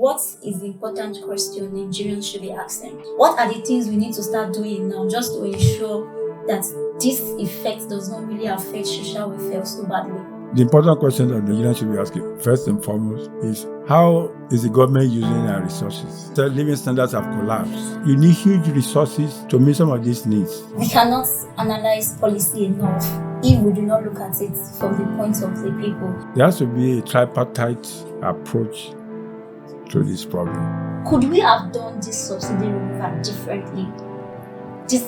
what is the important question Nigerians should be asking? What are the things we need to start doing now just to ensure that this effect does not really affect social welfare so badly? The important question that Nigerians should be asking, first and foremost, is how is the government using our resources? The living standards have collapsed. You need huge resources to meet some of these needs. We cannot analyze policy enough if we do not look at it from the point of the people. There has to be a tripartite approach to this problem. Could we have done this subsidy removal differently? This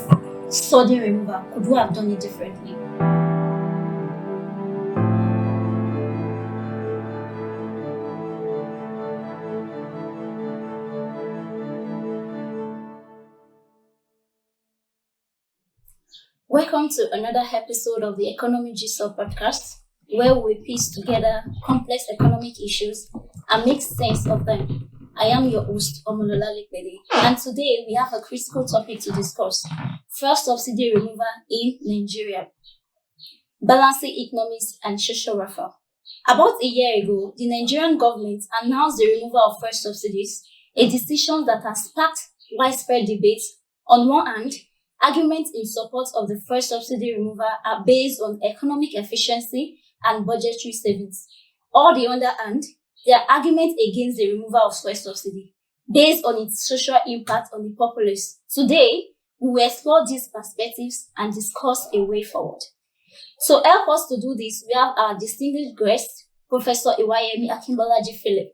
sudden removal, could we have done it differently? Welcome to another episode of the Economic Jigsaw podcast, where we piece together complex economic issues and make sense of them. I am your host, Omolola Lipede, and today we have a critical topic to discuss: first subsidy removal in Nigeria, balancing economics and social welfare. About a year ago, the Nigerian government announced the removal of first subsidies, a decision that has sparked widespread debate. On one hand, arguments in support of the first subsidy removal are based on economic efficiency and budgetary savings. On the other hand, there are arguments against the removal of first subsidy based on its social impact on the populace. Today, we will explore these perspectives and discuss a way forward. To help us to do this, we have our distinguished guest, Professor Iwayemi Akinbolaji Philip,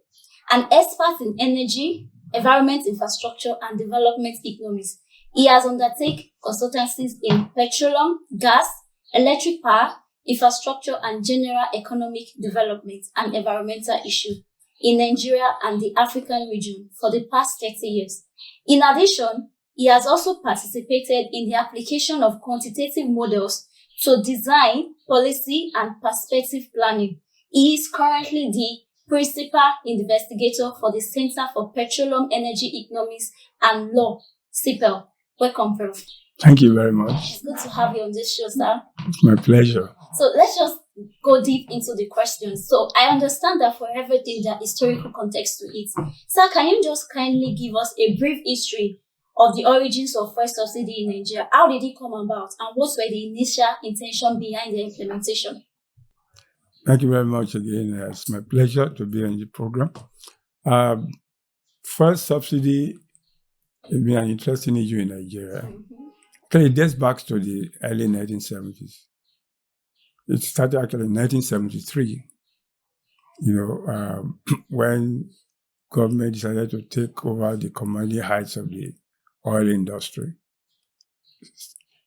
an expert in energy, environment, infrastructure, and development economics. He has undertaken consultancies in petroleum, gas, electric power, infrastructure, and general economic development and environmental issues in Nigeria and the African region for the past 30 years. In addition, he has also participated in the application of quantitative models to design policy and perspective planning. He is currently the Principal Investigator for the Center for Petroleum Energy Economics and Law, CEPEEL. Welcome, Prof. Thank you very much. It's good to have you on this show, sir. It's my pleasure. So let's just go deep into the questions. So I understand that for everything, there is historical context to it. Sir, can you just kindly give us a brief history of the origins of first subsidy in Nigeria? How did it come about, and what were the initial intention behind the implementation? Thank you very much again. It's my pleasure to be on the program. First subsidy has been an interesting issue in Nigeria. Actually, it dates back to the early 1970s. It started actually in 1973, when government decided to take over the commanding heights of the oil industry.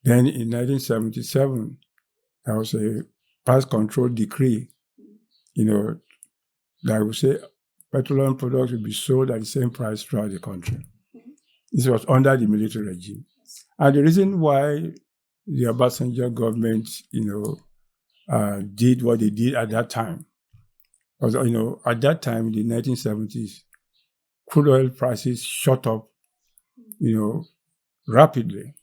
Then in 1977, there was a past control decree, that would say petroleum products would be sold at the same price throughout the country. This was under the military regime. And the reason why the Obasanjo government, did what they did at that time was, at that time in the 1970s, crude oil prices shot up, rapidly,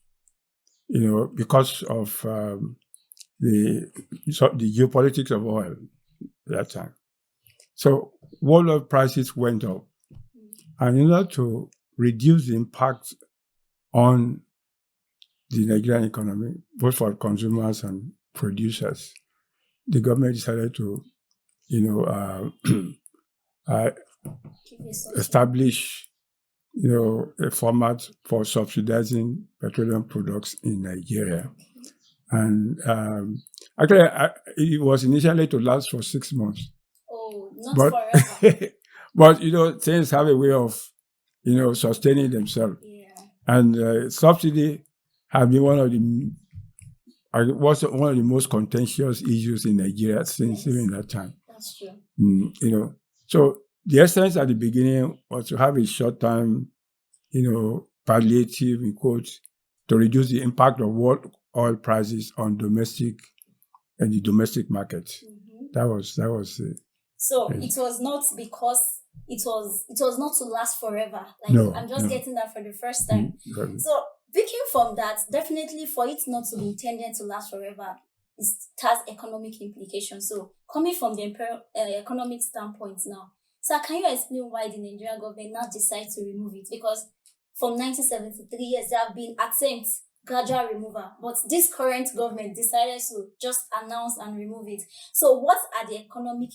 because of the geopolitics of oil at that time. So world oil prices went up. And in order to reduce the impact on the Nigerian economy, both for consumers and producers, the government decided to, establish, a format for subsidizing petroleum products in Nigeria. And actually, it was initially to last for 6 months. Oh, not forever. But, things have a way of, sustaining themselves. Yeah. And subsidy have been one of the most contentious issues in Nigeria since even that time. That's true. So the essence at the beginning was to have a short-term, palliative, in quotes, to reduce the impact of world oil prices on the domestic market. Mm-hmm. That was So it was not because it was not to last forever. I'm just getting that for the first time. Mm-hmm. So picking from that, definitely for it not to be intended to last forever, it has economic implications. So coming from the economic standpoint now, So can you explain why the Nigerian government now decide to remove it? Because from 1973 years, there have been attempts, gradual removal, but this current government decided to just announce and remove it. So what are the economic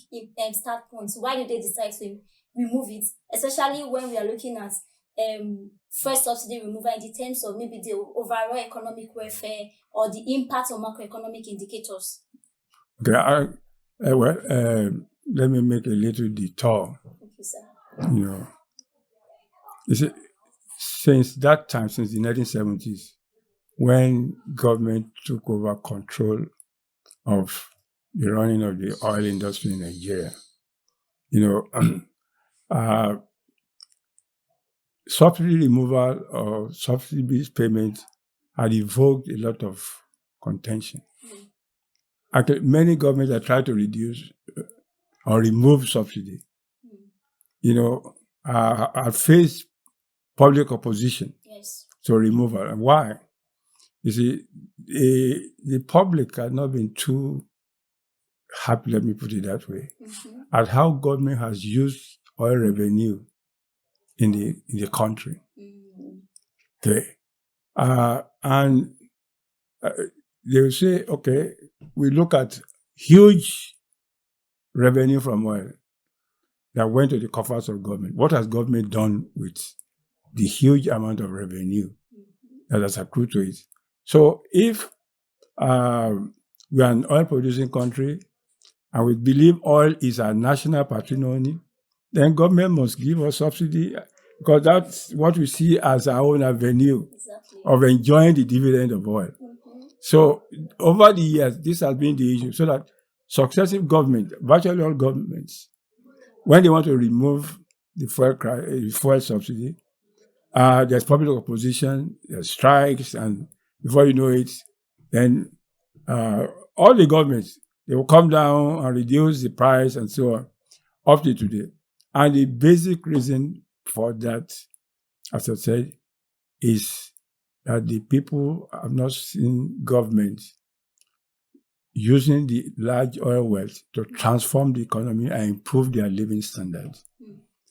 start points? Why did they decide to remove it? Especially when we are looking at first subsidy removal in the terms of maybe the overall economic welfare or the impact on macroeconomic indicators. Okay, let me make a little detour. Okay, sir. You see, since that time, since the 1970s, when government took over control of the running of the oil industry in Nigeria, subsidy removal or subsidy-based payment had evoked a lot of contention. Actually, many governments have tried to reduce or remove subsidy. Have faced public opposition to removal. And why? You see, the public has not been too happy, let me put it that way, at how government has used oil revenue in the country. Okay. And they will say, okay, we look at huge revenue from oil that went to the coffers of government. What has government done with the huge amount of revenue that has accrued to it? So if we are an oil-producing country and we believe oil is our national patrimony, then government must give us subsidy because that's what we see as our own avenue of enjoying the dividend of oil. So over the years, this has been the issue, so that successive government, virtually all governments, when they want to remove the fuel subsidy, there's public opposition, there's strikes, and before you know it, then all the governments, they will come down and reduce the price and so on, up to today. And the basic reason for that, as I said, is that the people have not seen government using the large oil wealth to transform the economy and improve their living standards.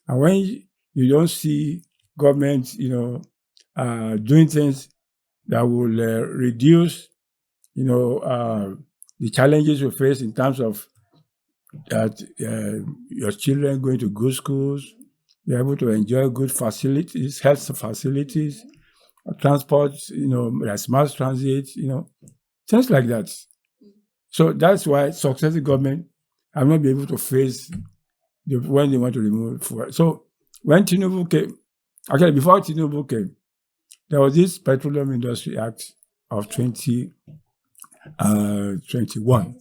And when you don't see government, doing things that will reduce, the challenges we face in terms of that your children going to good schools, you're able to enjoy good facilities, health facilities, transport, like mass transit, things like that. So that's why successive government have not been able to face when they want to remove fuel. So when Tinubu came, actually before Tinubu came, there was this Petroleum Industry Act of 2021.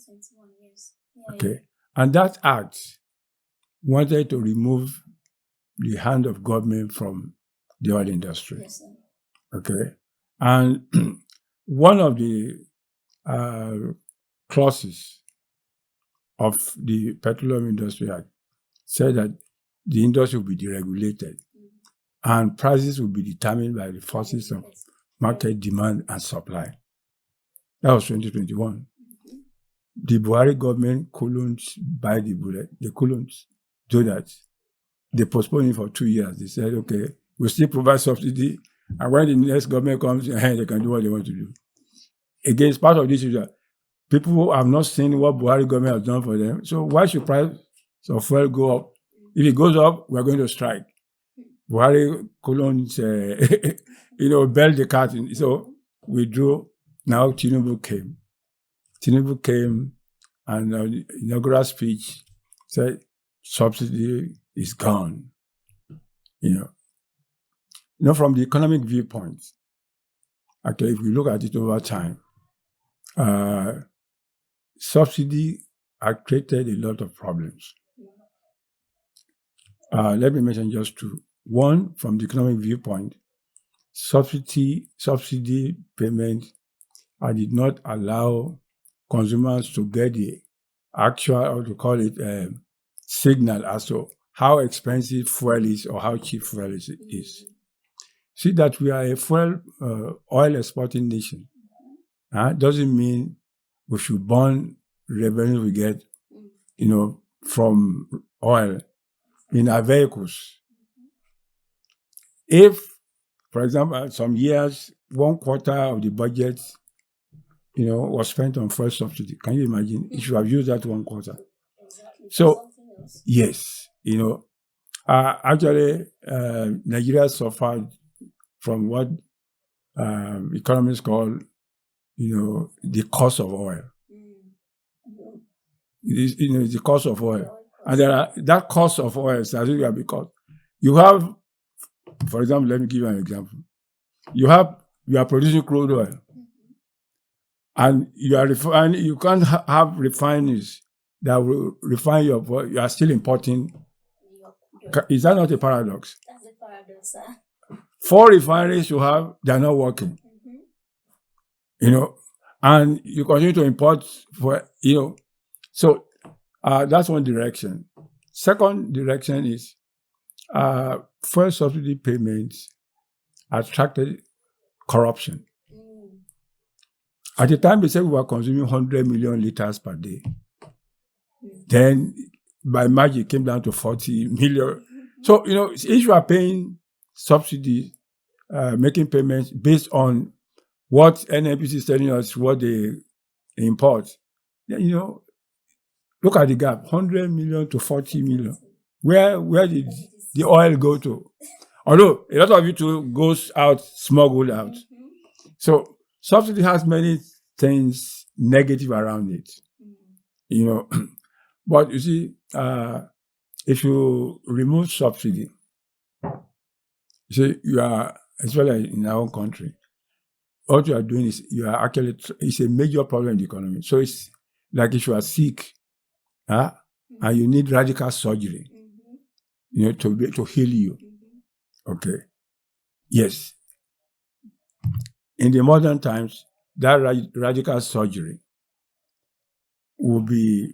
Okay. And that act wanted to remove the hand of government from the oil industry. Yes, sir. Okay. And one of the clauses of the Petroleum Industry Act said that the industry will be deregulated and prices will be determined by the forces of market demand and supply. That was 2021. The Buhari government couldn't buy the bullet. They couldn't do that. They postponed it for 2 years. They said, okay, we'll still provide subsidy. And when the next government comes, they can do what they want to do. Again, it's part of this issue that people have not seen what Buhari government has done for them. So why should price of fuel go up? If it goes up, we're going to strike. Buhari couldn't, bail the cat. So we drew. Now Tinubu came. Tinubu came and the inaugural speech said, subsidy is gone. From the economic viewpoint, actually, if we look at it over time, subsidy has created a lot of problems. Let me mention just two. One, from the economic viewpoint, subsidy payment did not allow consumers to get the actual, or to call it, signal as to how expensive fuel is or how cheap fuel is. See that we are a fuel oil exporting nation. Doesn't mean we should burn revenue we get, from oil in our vehicles. If, for example, some years, 1/4 of the budget, was spent on fuel subsidy. Can you imagine? You should have used that 1/4. Exactly. So, yes, actually, Nigeria suffered from what economists call, the cost of oil. It's the cost of oil. And that cost of oil is because you have, for example, let me give you an example. You are producing crude oil, and you can't have refineries that will refine your oil. You are still importing. Is that not a paradox? That's a paradox, sir. 4 refineries you have, they are not working. And you continue to import So that's one direction. Second direction is fuel subsidy payments attracted corruption. At the time, they said we were consuming 100 million liters per day. Then, by March, it came down to 40 million. So, if you are paying subsidies, making payments based on what NNPC is telling us, what they import, then, look at the gap, 100 million to 40 million. Where did the oil go to? Although a lot of it goes out, smuggled out. So subsidy has many things negative around it. But you see, if you remove subsidy, you see, you are, especially in our own country, what you are doing is it's a major problem in the economy. So it's like if you are sick, and you need radical surgery, to heal you. Okay. Yes. In the modern times, that radical surgery will be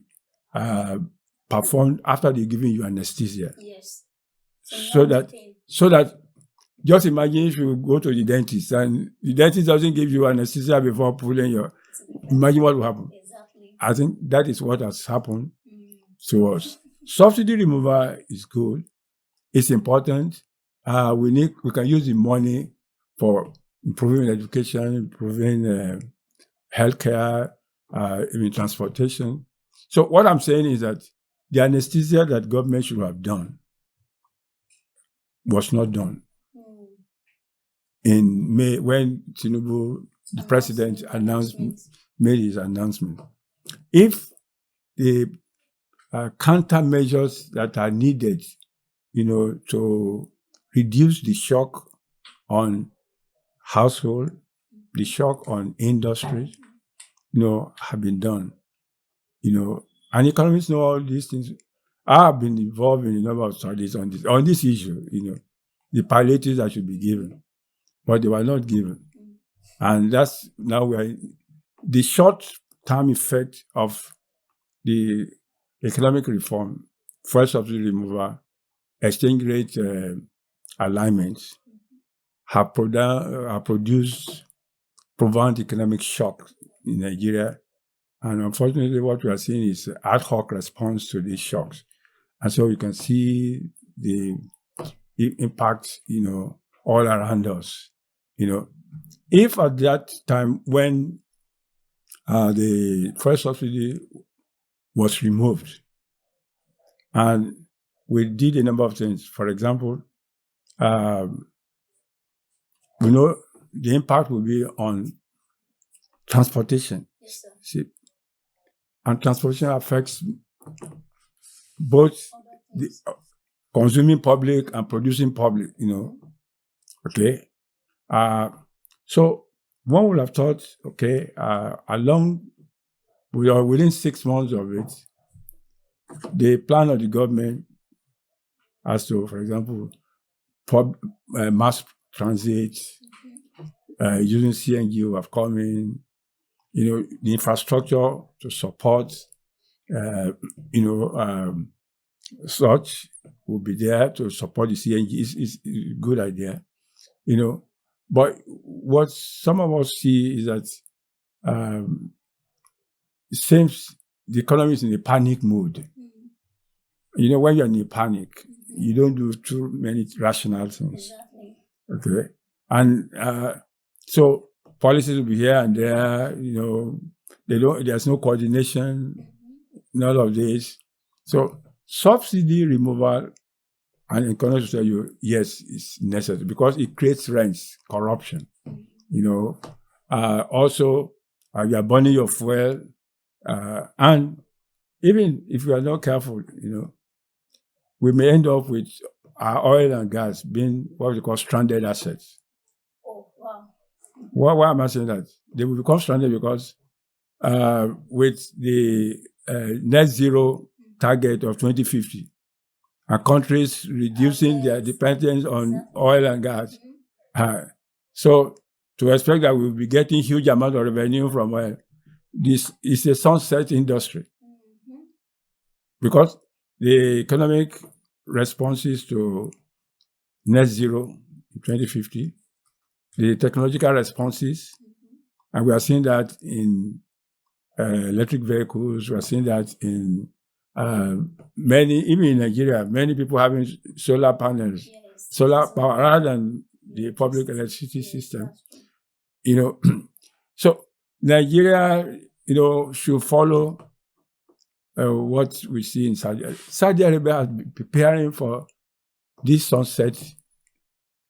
performed after they've given you anesthesia. Yes. So that just imagine if you go to the dentist and the dentist doesn't give you anesthesia before pulling imagine what will happen. Exactly. I think that is what has happened to us. Subsidy removal is good. It's important. We can use the money for improving education, improving healthcare, even transportation. So what I'm saying is that the anesthesia that government should have done was not done. In May, when Tinubu, the president, made his announcement. If the countermeasures that are needed, to reduce the shock on household, the shock on industry, have been done. And economists know all these things. I have been involved in a number of studies on this issue, the palliatives that should be given, but they were not given. And that's now the short-term effect of the economic reform, fuel subsidy removal, exchange rate alignments have produced profound economic shock in Nigeria. And unfortunately, what we are seeing is ad hoc response to these shocks. And so you can see the impact, all around us. If at that time when the fuel subsidy was removed, and we did a number of things. For example, the impact will be on transportation. Yes, sir. See, and transportation affects both the consuming public and producing public, Okay. So one would have thought, okay, within 6 months of it, the plan of the government as to, for example, mass transit, using CNG will have come in, the infrastructure to support, such will be there to support the CNG. Is a good idea, But what some of us see is that it seems the economy is in a panic mood. When you're in a panic, you don't do too many rational things. Exactly. Okay. And so policies will be here and there, there's no coordination, none of this. So subsidy removal, and economists will tell you, yes, it's necessary because it creates rents, corruption. Also, you are burning your fuel, and even if you are not careful, we may end up with our oil and gas being what we call stranded assets. Oh, wow. Why am I saying that? They will become stranded because with the net zero target of 2050, and countries reducing their dependence on oil and gas. So to expect that we'll be getting huge amount of revenue from oil, this is a sunset industry. Because the economic responses to net zero in 2050, the technological responses, and we are seeing that in electric vehicles, we are seeing that in even in Nigeria, many people having solar panels, solar power rather than the public electricity system. So Nigeria, should follow what we see in Saudi Arabia. Saudi Arabia has been preparing for this sunset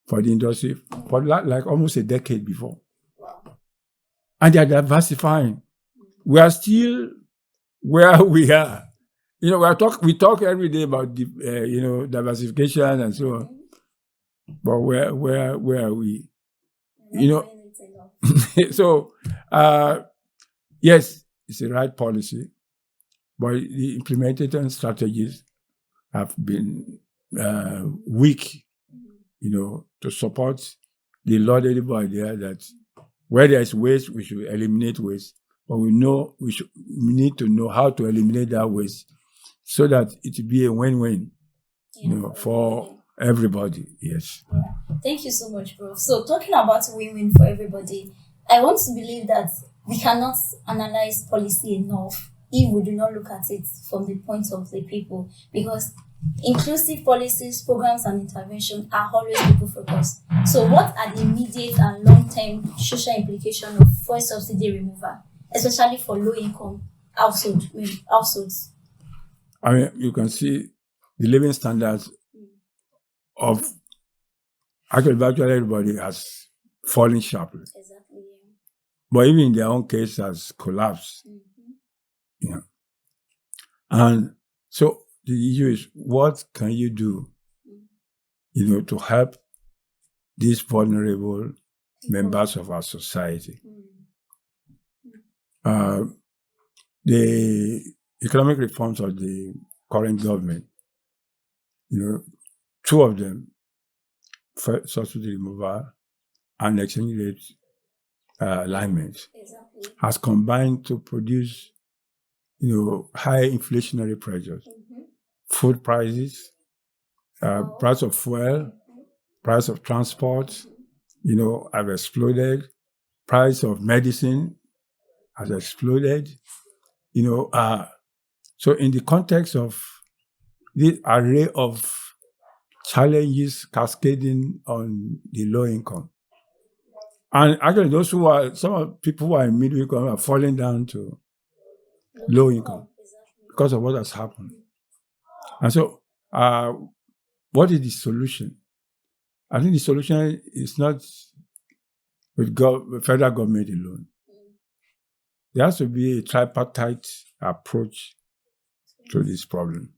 for the industry for like almost a decade before. And they are diversifying. We are still where we are. We talk every day about diversification and so on. But where are we? So yes, it's the right policy, but the implementation strategies have been weak, to support the laudable idea that where there is waste, we should eliminate waste. But we need to know how to eliminate that waste so that it will be a win-win, for everybody. Yes. Yeah. Thank you so much, Prof. So talking about win-win for everybody, I want to believe that we cannot analyze policy enough if we do not look at it from the point of the people, because inclusive policies, programs, and intervention are always people-focused. So what are the immediate and long-term social implications of fuel subsidy removal, especially for low-income households? I mean, you can see the living standards of actually virtually everybody has fallen sharply. Exactly. Yeah. But even in their own case has collapsed. And so the issue is, what can you do, to help these vulnerable members of our society? The economic reforms of the current government, two of them, subsidy removal and exchange rate alignment, has combined to produce, high inflationary pressures. Food prices, price of fuel, price of transport, have exploded. Price of medicine has exploded. So in the context of this array of challenges cascading on the low income, and actually some people who are in middle income are falling down to low income because of what has happened. And so, what is the solution? I think the solution is not with federal government alone. There has to be a tripartite approach to this problem.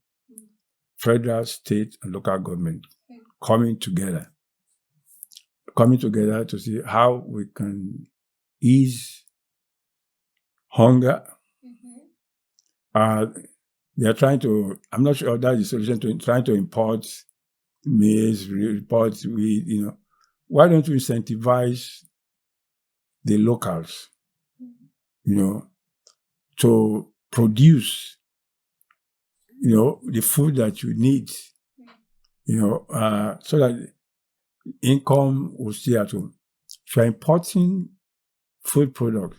Federal, state, and local government coming together to see how we can ease hunger. They are trying to, I'm not sure that's the solution to trying to import maize, import wheat, Why don't we incentivize the locals, to produce, the food that you need, so that income will stay at home. If you're importing food products,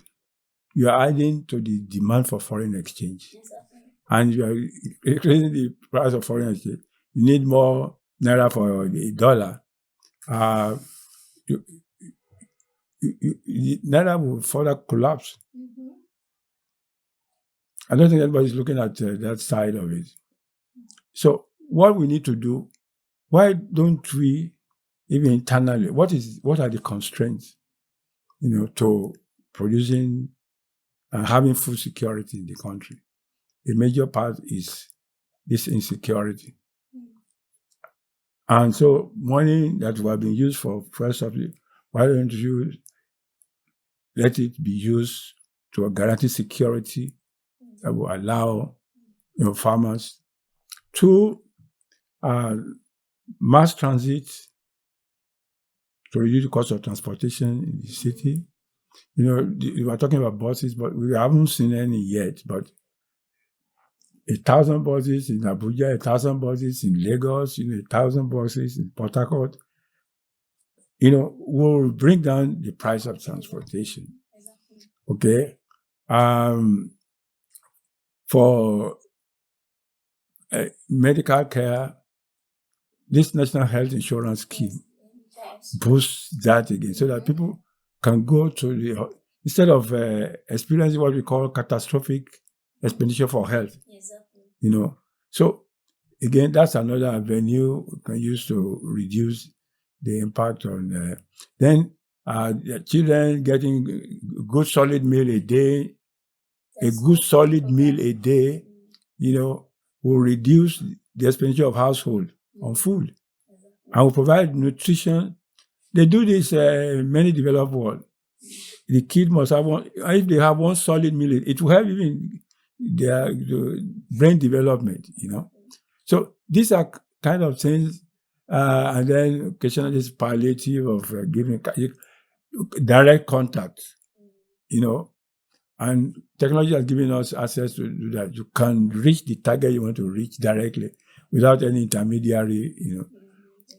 you are adding to the demand for foreign exchange. And you are increasing the price of foreign exchange. you need more naira for the dollar, naira will further collapse. Mm-hmm. I don't think anybody's looking at that side of it. So what we need to do, why don't we, even internally, what are the constraints, to producing and having food security in the country? A major part is this insecurity. And so money that will have been used for first subsidy, why don't you let it be used to guarantee security that will allow farmers to mass transit to reduce the cost of transportation in the city. We were talking about buses, but we haven't seen any yet. But 1,000 buses in Abuja, 1,000 buses in Lagos, 1,000 buses in Port Harcourt, will bring down the price of transportation. Okay? For medical care, this National Health Insurance Scheme boosts that again so that people can go to instead of experiencing what we call catastrophic expenditure for health. Exactly. So again, that's another avenue we can use to reduce the impact on then children getting good solid meal a day. A good solid meal a day, will reduce the expenditure of household on food and will provide nutrition. They do this in many developed world. The kid must have one. If they have one solid meal, it will help even their brain development. So these are kind of things, and then occasionally this palliative of giving direct contact. And technology has given us access to do that. You can reach the target you want to reach directly without any intermediary.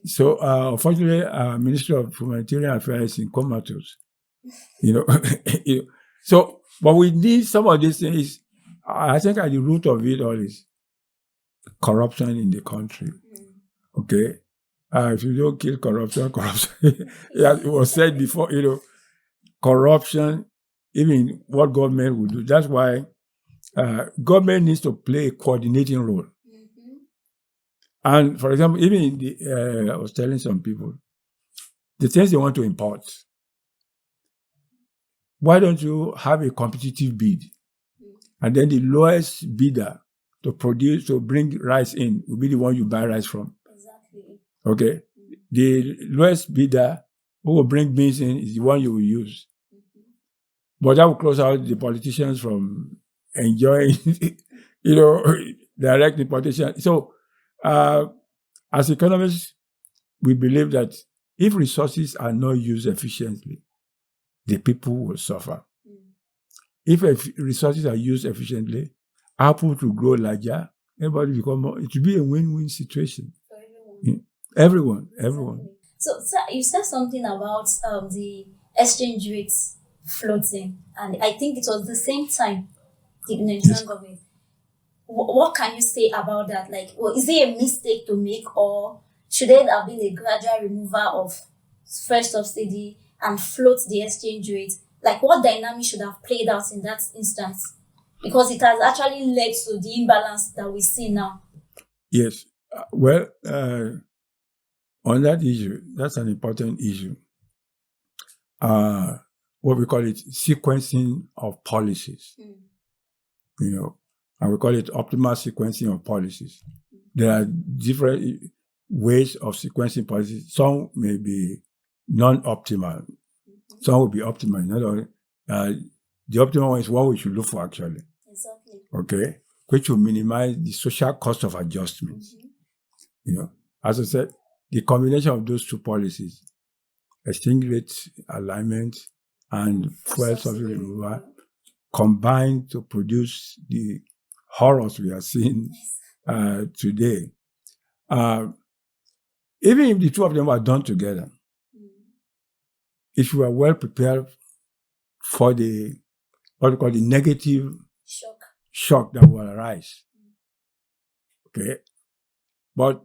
So unfortunately, Ministry of Humanitarian Affairs in comatose. So, but we need some of these things. I think at the root of it all is corruption in the country. Okay, if you don't kill corruption, it was said before. Corruption. Even what government will do. That's why government needs to play a coordinating role. Mm-hmm. And for example, even in I was telling some people, the things they want to import, why don't you have a competitive bid? Mm-hmm. And then the lowest bidder to bring rice in will be the one you buy rice from. Exactly. Okay? Mm-hmm. The lowest bidder who will bring beans in is the one you will use. But that will close out the politicians from enjoying, direct importation. So, as economists, we believe that if resources are not used efficiently, the people will suffer. If resources are used efficiently, output will grow larger, everybody become more. It will be a win-win situation. For everyone. Everyone. So you said something about the exchange rates floating, and I think it was the same time the Nigerian government. What can you say about that? Like, is it a mistake to make, or should there have been a gradual removal of first subsidy and float the exchange rate? Like, what dynamic should have played out in that instance? Because it has actually led to the imbalance that we see now. Yes. On that issue, that's an important issue. What we call it sequencing of policies. And we call it optimal sequencing of policies. There are different ways of sequencing policies. Some may be non-optimal. Some will be optimal. In other words, the optimal one is what we should look for, actually. Exactly. Okay? Which will minimize the social cost of adjustments. As I said, the combination of those two policies, exchange rate alignment and fuel subsidy removal, combined to produce the horrors we are seeing today. Even if the two of them were done together, if you are well prepared for what we call the negative shock that will arise. Okay? But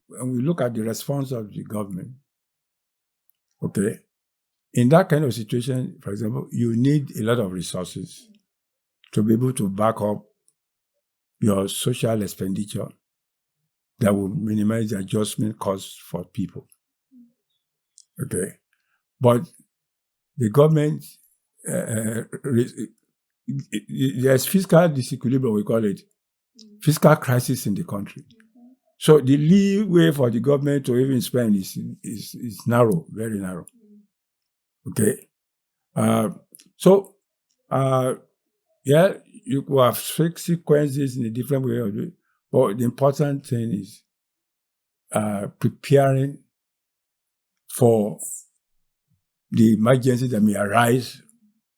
when we look at the response of the government, okay, in that kind of situation, for example, you need a lot of resources to be able to back up your social expenditure that will minimize the adjustment costs for people. Okay. But the government, there's fiscal disequilibrium, we call it, fiscal crisis in the country. So the leeway for the government to even spend is narrow, very narrow. Okay. Yeah, you will have consequences in a different way of it, but the important thing is preparing for the emergency that may arise,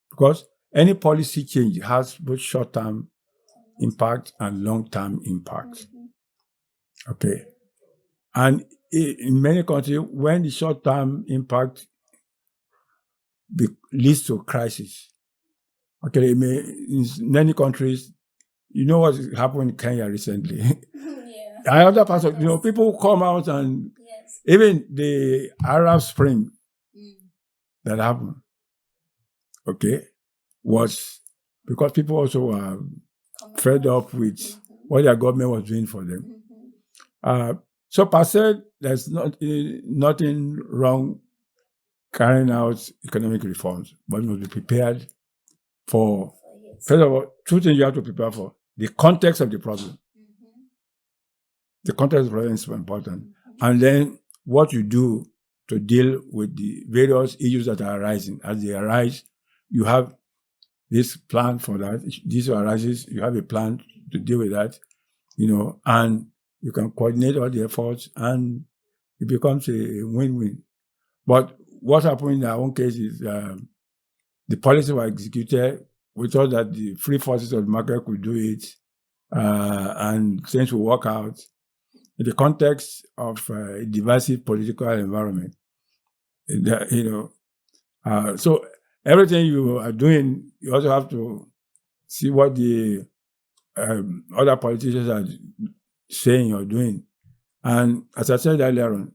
because any policy change has both short-term impact and long-term impact. Okay. And in many countries, when the short-term impact leads to crisis, okay, in many countries, you know what happened in Kenya recently? Yeah. Other parts of, people come out and even the Arab Spring that happened, okay, was because people also were fed up with what their government was doing for them. So per se, there's nothing wrong carrying out economic reforms, but you must be prepared for, first of all, two things you have to prepare for: the context of the problem. The context of the problem is important. And then what you do to deal with the various issues that are arising. As they arise, you have this plan for that. This arises, you have a plan to deal with that, and you can coordinate all the efforts, and it becomes a win-win. But what happened in our own case is the policies were executed. We thought that the free forces of the market could do it, and things will work out. In the context of a divisive political environment, so everything you are doing, you also have to see what the other politicians are saying or doing. And as I said earlier on,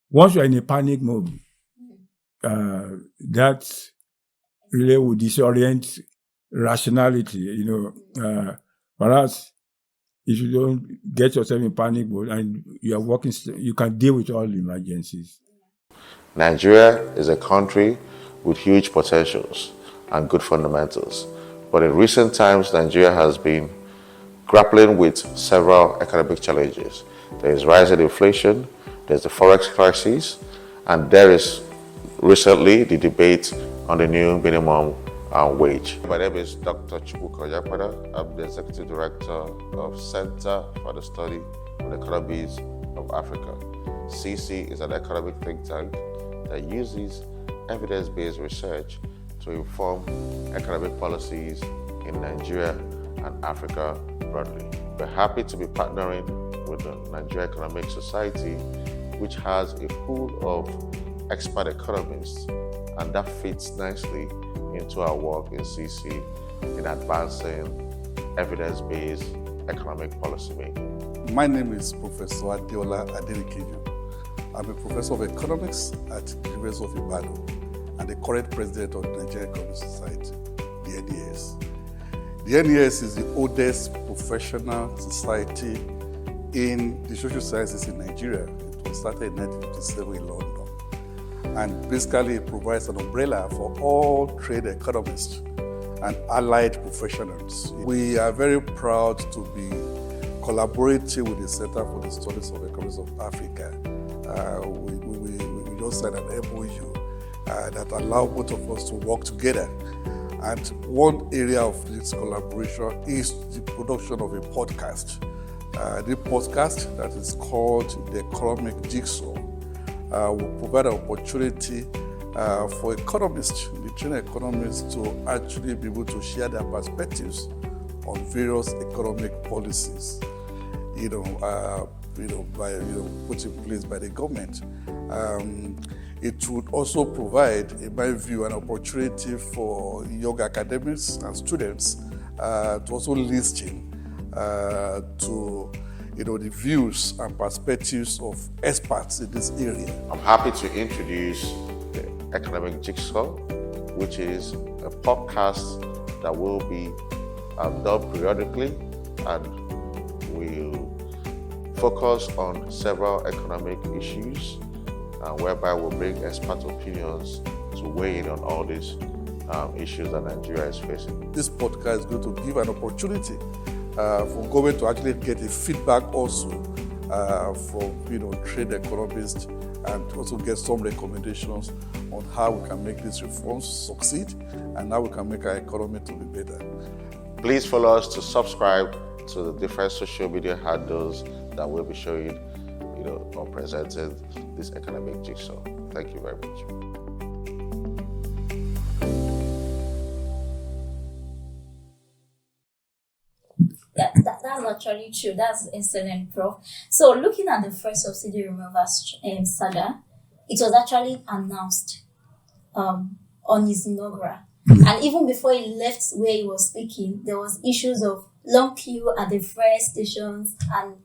once you're in a panic mode, that really will disorient rationality, whereas if you don't get yourself in panic mode and you are working, you can deal with all the emergencies. Nigeria is a country with huge potentials and good fundamentals. But in recent times, Nigeria has been grappling with several economic challenges. There is rising inflation, there's the forex crisis, and there is recently the debate on the new minimum wage. My name is Dr. Chukwuka Yapada. I'm the Executive Director of Center for the Study of the Economies of Africa. CC is an economic think tank that uses evidence-based research to inform economic policies in Nigeria and Africa broadly. We're happy to be partnering with the Nigerian Economic Society, which has a pool of expert economists, and that fits nicely into our work in CC in advancing evidence-based economic policy making. My name is Professor Adeola Adelikeju. I'm a professor of economics at the University of Ibadan and the current president of the Nigerian Economic Society, the NES. The NES is the oldest professional society in the social sciences in Nigeria. It was started in 1957 in London. And basically it provides an umbrella for all trade economists and allied professionals. We are very proud to be collaborating with the Center for the Studies of Economies of Africa. We just signed an MOU that allows both of us to work together. And one area of this collaboration is the production of a podcast. The podcast that is called the Economic Jigsaw will provide an opportunity for economists, Nigerian economists, to actually be able to share their perspectives on various economic policies, put in place by the government. It would also provide, in my view, an opportunity for young academics and students to also listen to the views and perspectives of experts in this area. I'm happy to introduce the Economic Jigsaw, which is a podcast that will be done periodically and will focus on several economic issues, whereby we'll bring expert opinions to weigh in on all these issues that Nigeria is facing. This podcast is going to give an opportunity for government to actually get a feedback also from trade economists, and also get some recommendations on how we can make these reforms succeed and how we can make our economy to be better. Please follow us to subscribe to the different social media handles that will be showing, or presenting this economic jigsaw. Thank you very much. That's actually true. That's excellent, Prof. So, looking at the first subsidy removal saga, it was actually announced on his inaugural. And even before he left where he was speaking, there was issues of long queue at the fuel stations, and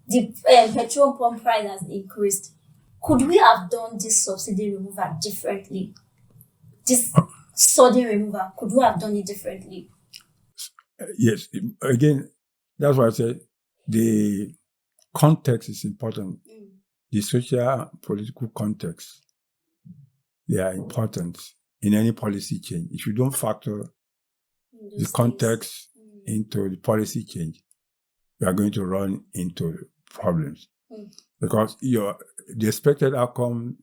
the petrol pump price has increased. Could we have done this subsidy removal differently? This sudden removal, could we have done it differently? Yes. Again, that's why I said the context is important. The social political context, they are important in any policy change. If you don't factor the context into the policy change, you are going to run into problems. Because the expected outcome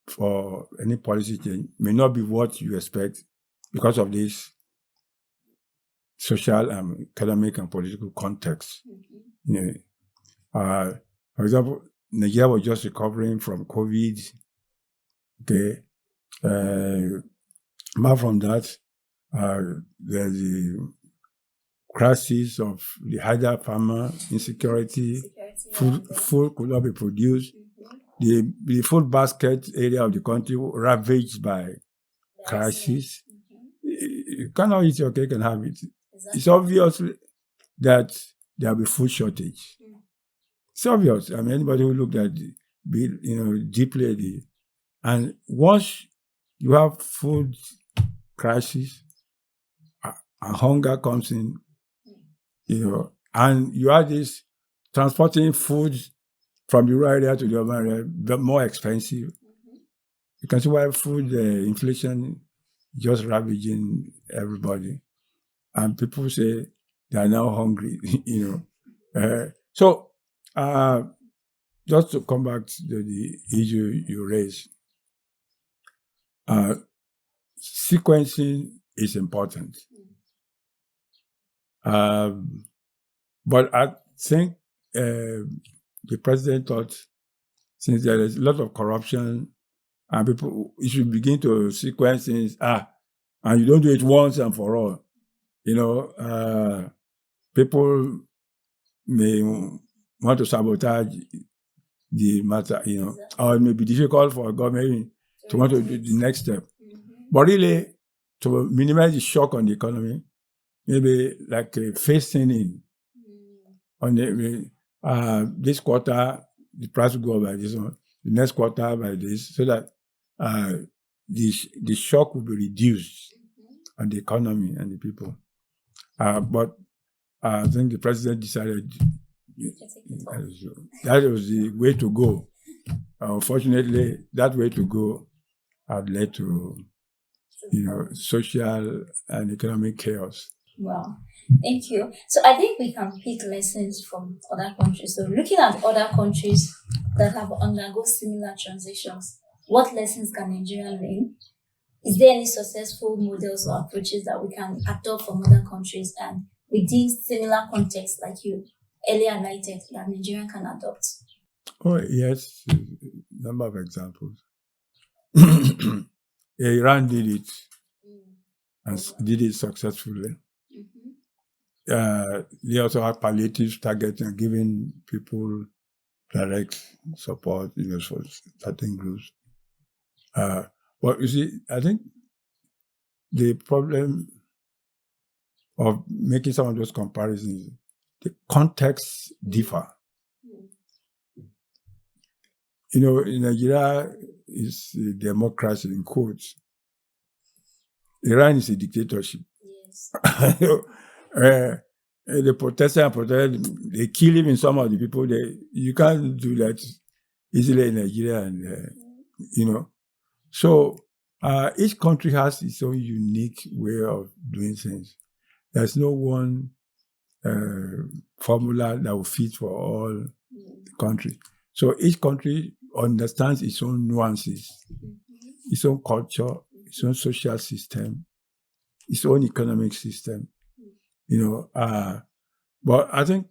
for any policy change may not be what you expect because of this social, economic, and political context. For example, Nigeria was just recovering from COVID. Okay. Apart from that, there's the crisis of the higher farmer insecurity. Food could not be produced. The food basket area of the country ravaged by crisis. You cannot eat your cake and have it. Exactly. It's obvious that there will be food shortage. It's obvious. I mean, anybody who looked at deeply and once you have food crisis and hunger comes in, and you have this transporting food from the rural area to the urban area, but more expensive. You can see why food inflation just ravaging everybody. And people say they are now hungry, So, just to come back to the issue you raised, sequencing is important. But I think the president thought, since there is a lot of corruption and people, you should begin to sequence things, and you don't do it once and for all. People may want to sabotage the matter, or it may be difficult for government to want to do the next step. But really, to minimize the shock on the economy, maybe like phasing in on this quarter, the price will go by this one, the next quarter by this, so that the shock will be reduced on the economy and the people. But I think the president decided that was the way to go. Unfortunately, that way to go had led to, social and economic chaos. Wow, thank you. So I think we can pick lessons from other countries. So looking at other countries that have undergone similar transitions, what lessons can Nigeria learn? Is there any successful models or approaches that we can adopt from other countries and within similar contexts like you earlier highlighted that Nigeria can adopt? Oh, yes, a number of examples. Iran did it and did it successfully. They also have palliative targeting, giving people direct support, for certain groups. But you see, I think the problem of making some of those comparisons the contexts differ. In Nigeria is a democracy in quotes. Iran is a dictatorship. Yes. The protesters, they kill even some of the people. You can't do that easily in Nigeria, and So each country has its own unique way of doing things. There's no one formula that will fit for all the countries. So each country understands its own nuances, its own culture, its own social system, its own economic system. But I think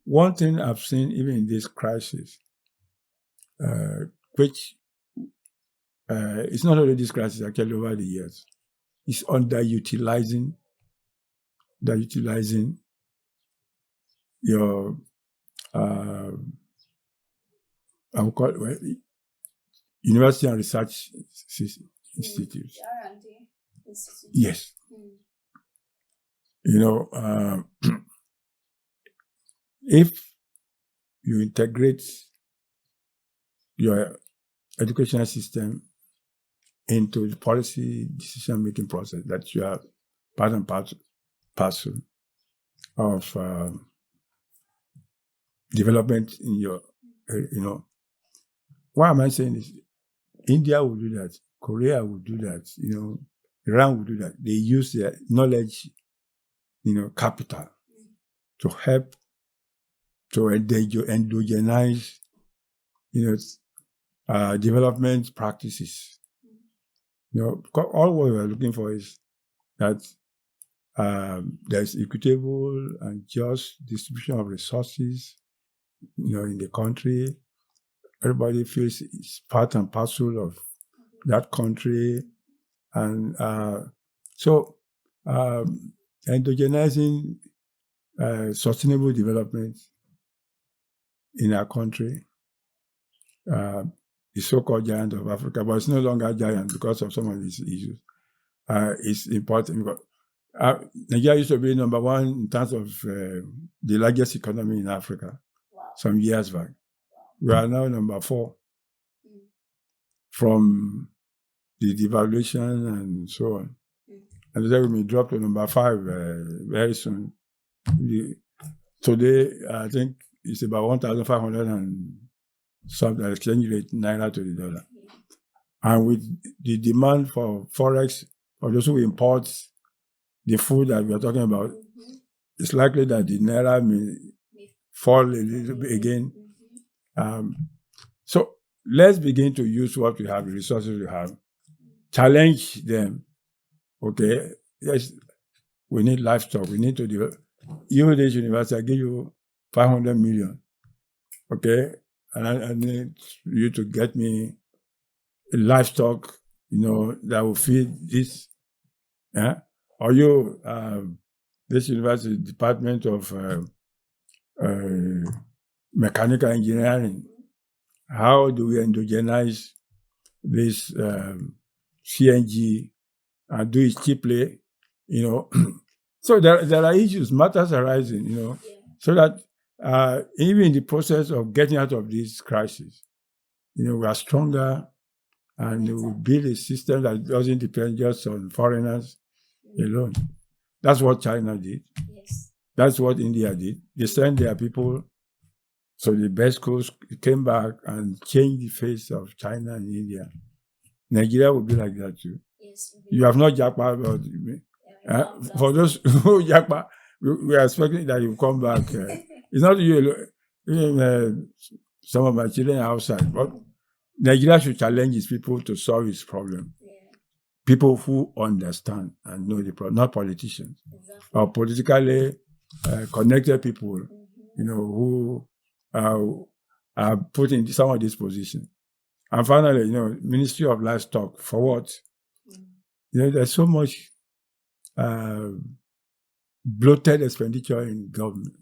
one thing I've seen even in this crisis, which it's not only this crisis, actually over the years, is underutilizing your I would call it university and research institutes. R&D institutes. Yes. If you integrate your educational system into the policy decision-making process, that you are part and parcel of development in your, what am I saying is India will do that, Korea will do that, Iran will do that. They use their knowledge, capital to help to endogenize, development practices. All what we're looking for is that there's equitable and just distribution of resources, in the country. Everybody feels it's part and parcel of that country. And so endogenizing sustainable development in our country, the so-called giant of Africa, but it's no longer giant because of some of these issues. It's important because Nigeria used to be number one in terms of the largest economy in Africa some years back. We are now number 4 from the devaluation and so on. And then we may drop to number 5 very soon. Today, I think it's about 1,500 and something exchange rate naira to the dollar. And with the demand for forex, for those who import the food that we are talking about, it's likely that the naira may fall a little bit again. So let's begin to use what we have, the resources we have, challenge them. Okay, yes, we need livestock. We need to develop. You, this university, I give you 500 million. Okay, and I need you to get me a livestock, that will feed this. Yeah, or you, this university department of mechanical engineering. How do we endogenize this CNG and do it cheaply? So there are issues, matters arising, so that even in the process of getting out of this crisis, we are stronger and we will build a system that doesn't depend just on foreigners alone. That's what China did. Yes. That's what India did. They sent their people, so the best schools came back and changed the face of China and India. Nigeria will be like that too. Yes. You have not jackpot, but for those who jackpot, we are expecting that you come back. It's not you alone. Even some of my children are outside, but Nigeria should challenge its people to solve its problem. Yeah. People who understand and know the problem, not politicians. Exactly. Or politically connected people, who are put in some of these positions. And finally, Ministry of Livestock, for what? There's so much bloated expenditure in government.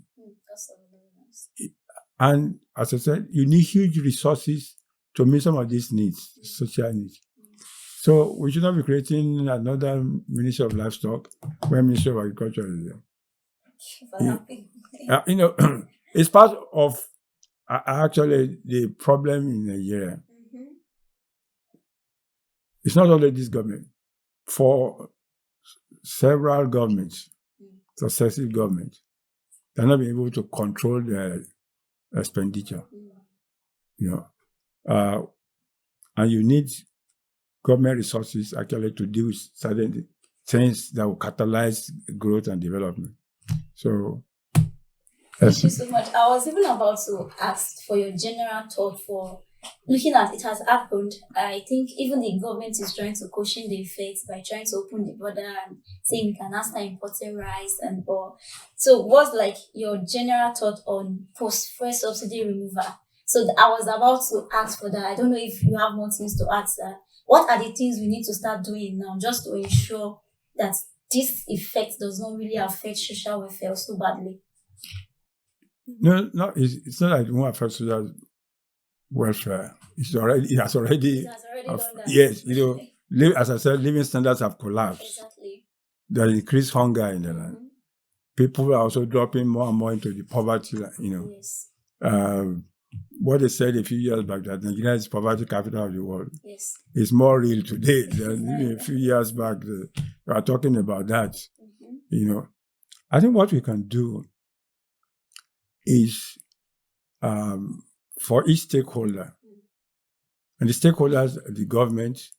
And as I said, you need huge resources to meet some of these needs, social needs. So we should not be creating another Ministry of Livestock when Ministry of Agriculture is there. It's part of actually the problem in Nigeria. It's not only this government. For several governments, successive governments, they're not being able to control their expenditure. And you need government resources actually to do certain things that will catalyze growth and development. So, thank you so much. I was even about to ask for your general thought for looking at it has happened. I think even the government is trying to cushion the effects by trying to open the border and saying we can now start importing rice and all. So, what's like your general thought on post-fuel subsidy removal? So, I was about to ask for that. I don't know if you have more things to ask that. What are the things we need to start doing now just to ensure that this effect does not really affect social welfare so badly? No, it's not like it won't affect social welfare. It has already done that. Yes, as I said, living standards have collapsed. Exactly. There is increased hunger in the land. People are also dropping more and more into the poverty. Yes. What they said a few years back that Nigeria is poverty capital of the world. Yes. It's more real today than a few years back. We are talking about that. I think what we can do is for each stakeholder, and the stakeholders, the government,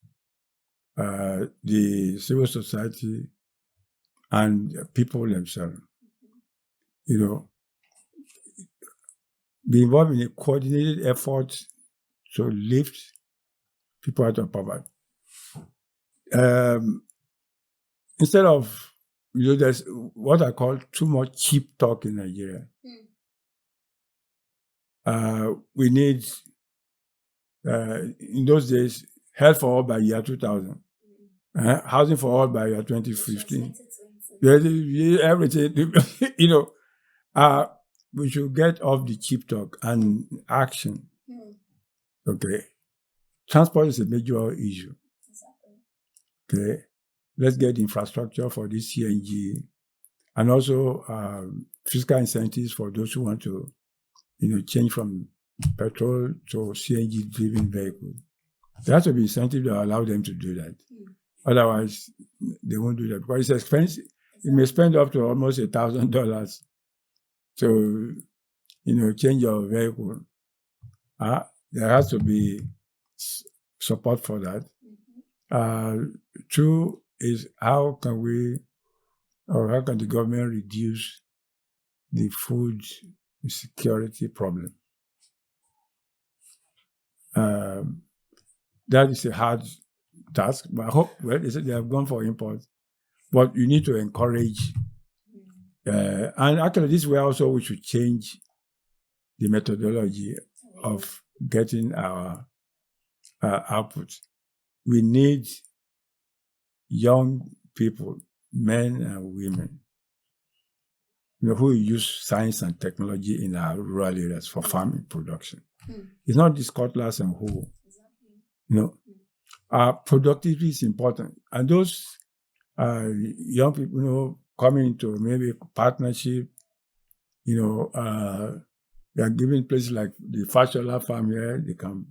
the civil society, and people themselves, be involved in a coordinated effort to lift people out of poverty. Instead of, there's what I call too much cheap talk in Nigeria. We need, in those days, health for all by year 2000, housing for all by year 2015. Everything, we should get off the cheap talk and action. Okay. Transport is a major issue. Okay. Let's get infrastructure for this CNG and also fiscal incentives for those who want to, change from petrol to CNG-driven vehicles. There has to be incentive that allow them to do that. Otherwise, they won't do that because it's expensive. You may spend up to almost $1,000 to, change your vehicle. There has to be support for that. Two is how can the government reduce the food security problem? That is a hard task, but I hope, they said they have gone for import, but you need to encourage. And actually, this way also we should change the methodology of getting our output. We need young people, men and women, who use science and technology in our rural areas for farming production. It's not this cutlass and hoe. Productivity is important. And those young people, coming into maybe partnership, they are given places like the Fashola farm here, they can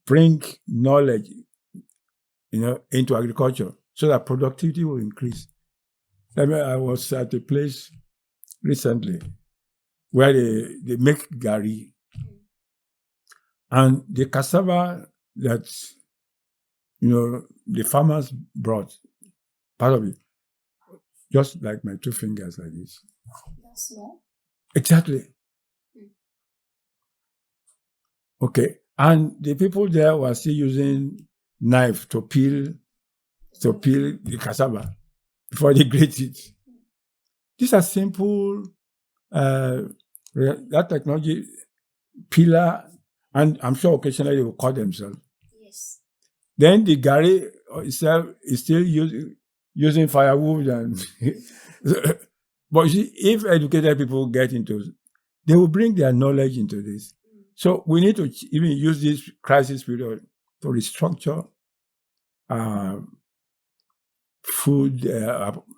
bring knowledge, into agriculture so that productivity will increase. I was at a place recently where they make gari. And the cassava that, the farmers brought, part of it, just like my 2 fingers like this. That's small. Exactly. Okay. And the people there were still using knife to peel the cassava before they grate it. These are simple, that technology, peeler, and I'm sure occasionally they will cut themselves. Yes. Then the gari itself is still using firewood and but you see, if educated people get into it, they will bring their knowledge into this. So we need to even use this crisis period to restructure food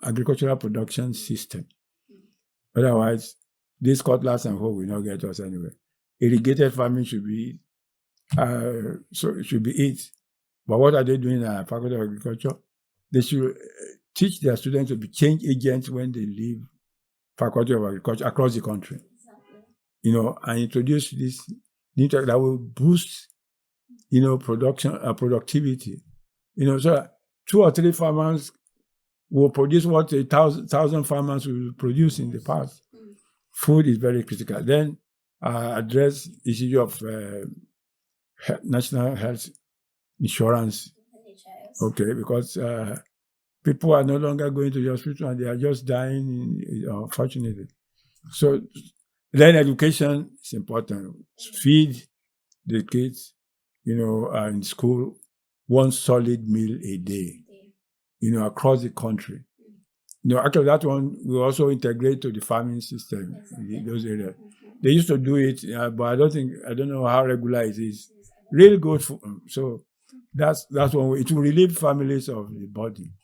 agricultural production system. Otherwise, this cutlass and hoe will not get us anywhere. Irrigated farming should be it. But what are they doing in our Faculty of Agriculture? They should teach their students to be change agents when they leave Faculty of Agriculture across the country. Exactly. And introduce this that will boost, production, productivity. So 2 or 3 farmers will produce what 1,000 farmers will produce in the past. Food is very critical. Then address the issue of national health insurance. Okay, because people are no longer going to the hospital and they are just dying, unfortunately. So then education is important. Feed the kids, in school, 1 solid meal a day, across the country. Actually that one will also integrate to the farming system in those areas. They used to do it, but I don't know how regular it is. Really good for them. So that's one way. It will relieve families of the burden,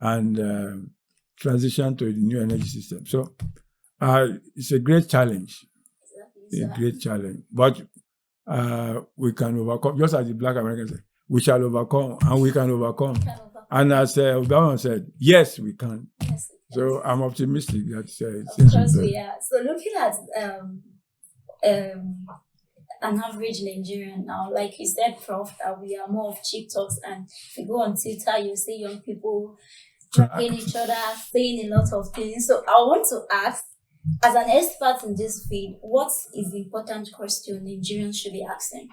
and transition to the new energy system. So it's a great challenge. A great challenge. But we can overcome, just as the Black Americans say, we shall overcome and we can overcome. And as Obama said, yes, we can. Yes, so I'm optimistic that of course we are. So looking at an average Nigerian now, like you said, Prof, that we are more of cheap talks, and if you go on Twitter, you see young people dragging each other, saying a lot of things. So I want to ask, as an expert in this field, what is the important question Nigerians should be asking?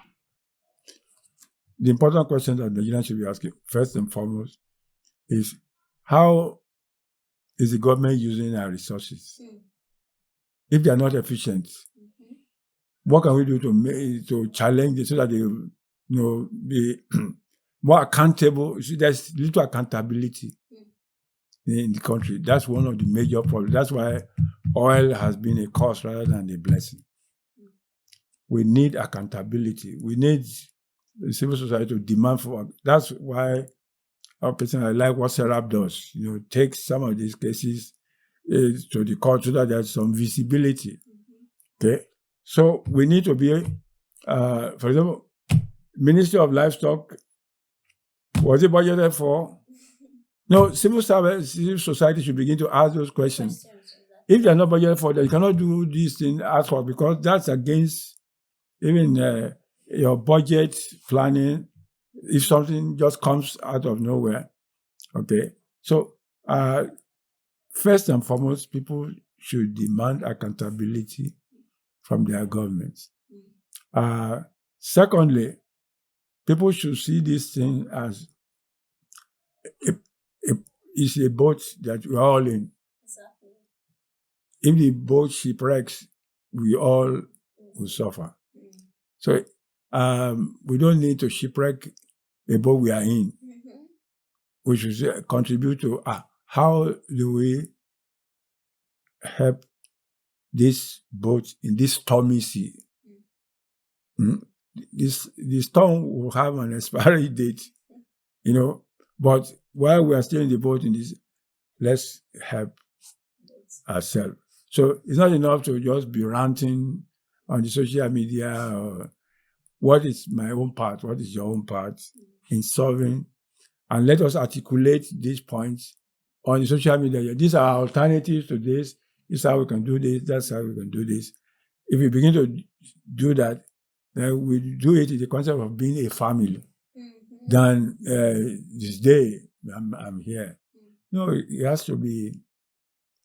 The important question that Nigerians should be asking, first and foremost, is how is the government using our resources? If they are not efficient, what can we do to challenge it so that they be more accountable? You see, there's little accountability in the country. That's one of the major problems. That's why oil has been a curse rather than a blessing. We need accountability. We need the civil society to demand for. That's why our person, I like what Serap does. Takes some of these cases to the court so that there's some visibility. Okay, so we need to be, for example, Ministry of Livestock. Was it budgeted for? No, civil society should begin to ask those questions. If they are not budgeted for, they cannot do these things as well, because that's against even your budget planning. If something just comes out of nowhere, okay. So first and foremost, people should demand accountability from their governments. Secondly, people should see this thing as it's a boat that we're all in. Exactly. If the boat shipwrecks, we all will suffer. So we don't need to shipwreck a boat we are in. We should contribute to how do we help this boat in this stormy sea. This storm will have an expiry date, but while we are still in the boat in this, let's help ourselves. So it's not enough to just be ranting on the social media or what is my own part, what is your own part in solving, and let us articulate these points on the social media. These are alternatives to this. This is how we can do this. That's how we can do this. If we begin to do that, then we do it in the concept of being a family. Then this day, I'm here. No, it has to be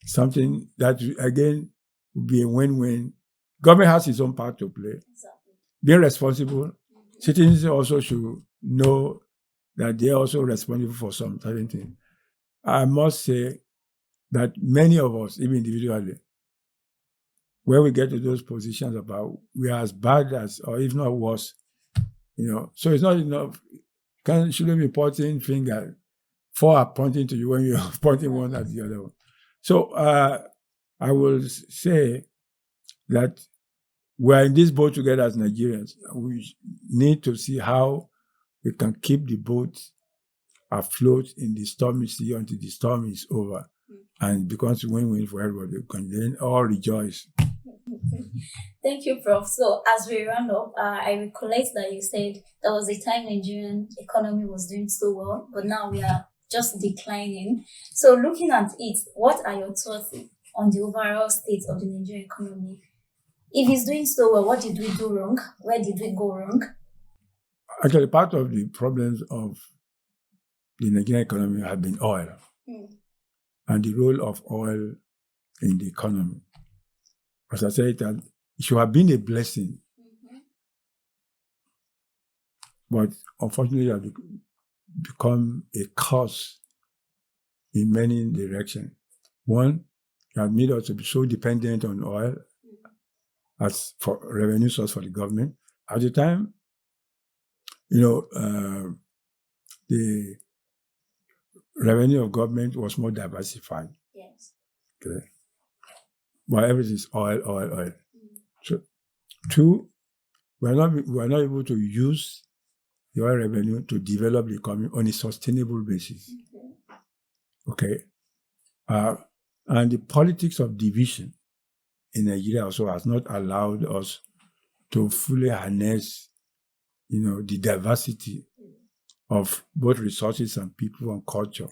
something that, again, will be a win-win. Government has its own part to play. Exactly. Being responsible, citizens also should know that they are also responsible for some certain things. I must say that many of us, even individually, when we get to those positions about we are as bad as, or if not worse, so it's not enough. Shouldn't be pointing finger, 4 are pointing to you when you're pointing one at the other one. So I will say that we're in this boat together as Nigerians. We need to see how we can keep the boat afloat in the stormy sea until the storm is over. and it becomes win-win for everybody. You can then all rejoice. Thank you, Prof. So as we round up, I recollect that you said there was a time Nigerian economy was doing so well, but now we are just declining. So looking at it, what are your thoughts on the overall state of the Nigerian economy? If it's doing so well, what did we do wrong? Where did we go wrong? Actually, part of the problems of the Nigerian economy have been oil and the role of oil in the economy. As I said, it should have been a blessing, but unfortunately, it has become a curse in many directions. One, it has made us to be so dependent on oil as for revenue source for the government. At the time, the revenue of government was more diversified. Yes. Okay. But everything is oil. So, two, we are not able to use the oil revenue to develop the economy on a sustainable basis. Okay. And the politics of division in Nigeria also has not allowed us to fully harness, the diversity of both resources and people and culture.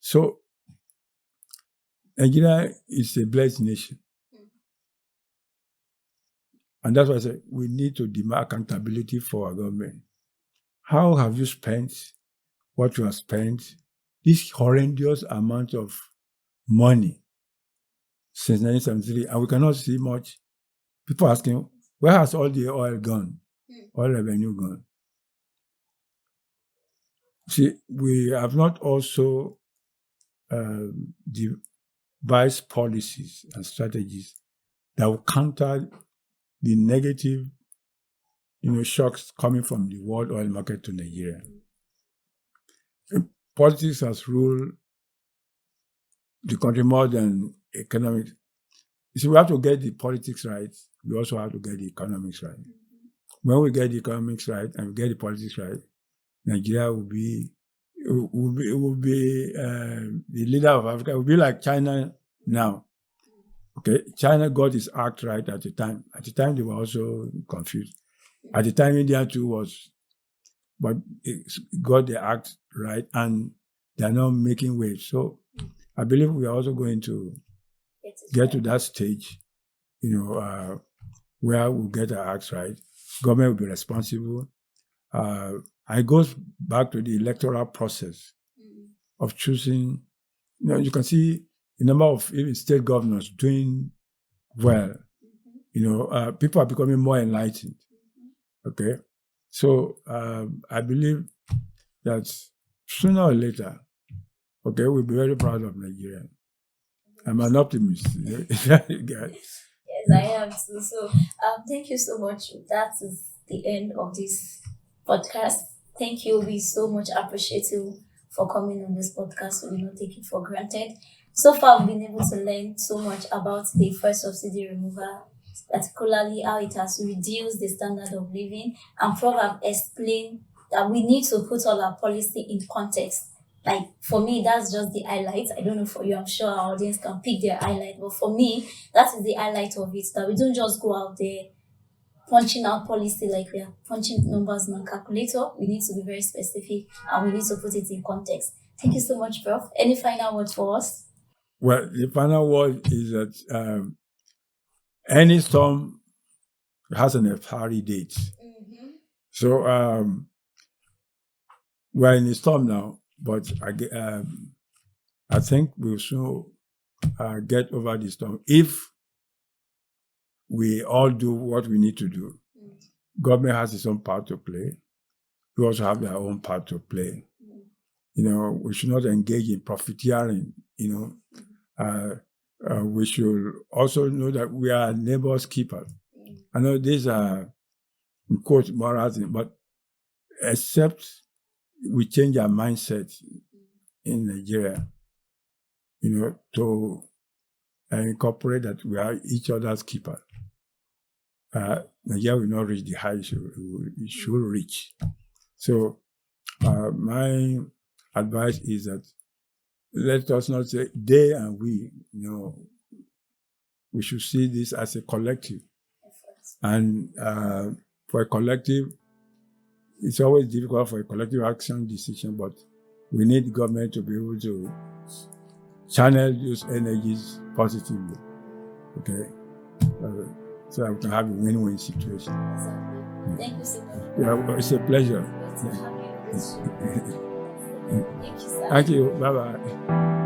So Nigeria is a blessed nation. And that's why I say we need to demand accountability for our government. How have you spent what you have spent? This horrendous amount of money since 1973, and we cannot see much. People asking, where has all the oil gone? Oil revenue gone? See, we have not also devised policies and strategies that will counter the negative, shocks coming from the world oil market to Nigeria. Politics has ruled the country more than economics. You see, we have to get the politics right. We also have to get the economics right. When we get the economics right and we get the politics right, Nigeria will be the leader of Africa. It will be like China now. Okay, China got its act right at the time. At the time, they were also confused. At the time, India too was, but it got the act right, and they are now making waves. So I believe we are also going to get to that stage, where we'll get our acts right. Government will be responsible. It goes back to the electoral process of choosing. You can see the number of even state governors doing well. People are becoming more enlightened. Okay, so I believe that sooner or later, we'll be very proud of Nigeria. I'm an optimist. Yes, I am too. So, thank you so much. That is the end of this podcast. Thank you. We so much appreciate you for coming on this podcast. We do not take it for granted. So far, we've been able to learn so much about the first subsidy removal, particularly how it has reduced the standard of living. And Prof have explained that we need to put all our policy in context. Like, for me, that's just the highlight. I don't know for you, I'm sure our audience can pick their highlight. But for me, that is the highlight of it, that we don't just go out there punching out policy like we are punching numbers in a calculator. We need to be very specific and we need to put it in context. Thank you so much, Prof. Any final words for us? Well, the final word is that any storm has an expiry date. So we're in a storm now, but I think we'll soon get over the storm if we all do what we need to do. Government has its own part to play. We also have their own part to play. We should not engage in profiteering. We should also know that we are neighbors' keepers. I know these are, in quotes, morals, but except we change our mindset in Nigeria, to incorporate that we are each other's keeper, Nigeria will not reach the height it should reach. So my advice is that let us not say they and we, we should see this as a collective. And for a collective, it's always difficult for a collective action decision, but we need government to be able to channel those energies positively. Okay? So that we can have a win-win situation. Exactly. Thank you so much. Yeah, it's a pleasure. Thank you, sir. Thank you. Bye-bye.